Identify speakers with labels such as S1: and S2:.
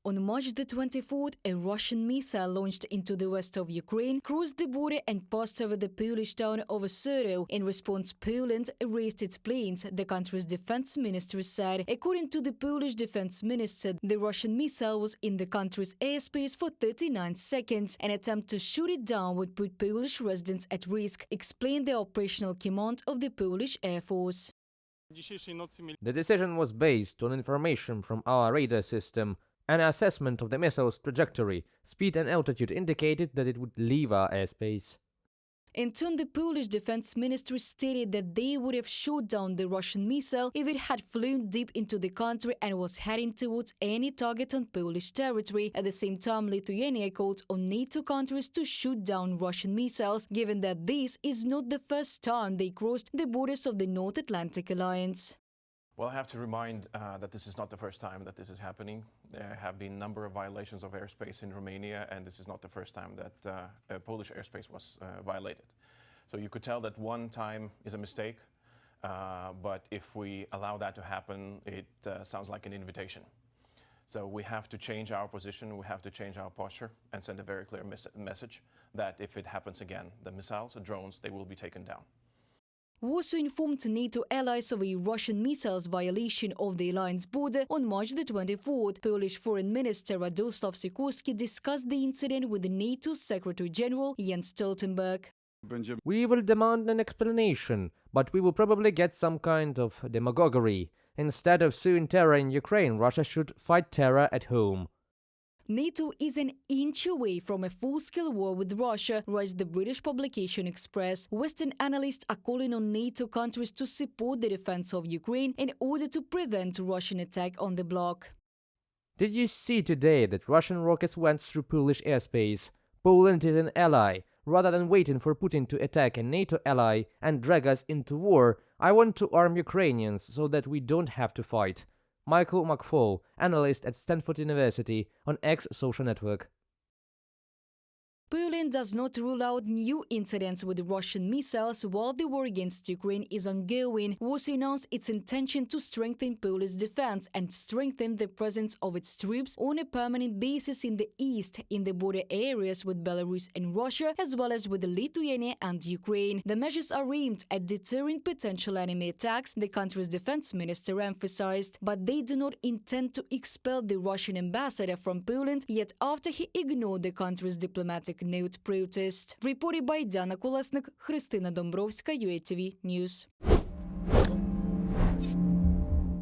S1: On March the 24th, a Russian missile launched into the west of Ukraine crossed the border and passed over the Polish town of Osoro. In response, Poland raised its planes, the country's defense minister said. According to the Polish defense minister, the Russian missile was in the country's airspace for 39 seconds. An attempt to shoot it down would put Polish residents at risk, explained the operational command of the Polish Air Force.
S2: The decision was based on information from our radar system. An assessment of the missile's trajectory, speed and altitude indicated that it would leave our airspace.
S1: In turn, the Polish defense ministry stated that they would have shot down the Russian missile if it had flown deep into the country and was heading towards any target on Polish territory. At the same time, Lithuania called on NATO countries to shoot down Russian missiles, given that this is not the first time they crossed the borders of the North Atlantic Alliance.
S3: Well, I have to remind that this is not the first time that this is happening. There have been a number of violations of airspace in Romania, and this is not the first time that Polish airspace was violated. So you could tell that one time is a mistake, but if we allow that to happen, it sounds like an invitation. So we have to change our position, we have to change our posture, and send a very clear message that if it happens again, the missiles, the drones, they will be taken down.
S1: Warsaw informed NATO allies of a Russian missile's violation of the alliance border on March the 24th. Polish Foreign Minister Radosław Sikorski discussed the incident with the NATO Secretary-General Jens Stoltenberg.
S2: We will demand an explanation, but we will probably get some kind of demagoguery. Instead of suing terror in Ukraine, Russia should fight terror at home.
S1: NATO is an inch away from a full-scale war with Russia, writes the British publication Express. Western analysts are calling on NATO countries to support the defense of Ukraine in order to prevent Russian attack on the bloc.
S2: Did you see today that Russian rockets went through Polish airspace? Poland is an ally. Rather than waiting for Putin to attack a NATO ally and drag us into war, I want to arm Ukrainians so that we don't have to fight. Michael McFall, analyst at Stanford University, on X social network.
S1: Poland does not rule out new incidents with Russian missiles while the war against Ukraine is ongoing. Warsaw announced its intention to strengthen Polish defense and strengthen the presence of its troops on a permanent basis in the east, in the border areas with Belarus and Russia, as well as with Lithuania and Ukraine. The measures are aimed at deterring potential enemy attacks, the country's defense minister emphasized, but they do not intend to expel the Russian ambassador from Poland yet after he ignored the country's diplomatic note protest. Reported by Diana Kolesnik, Христина Домбровська, UATV News.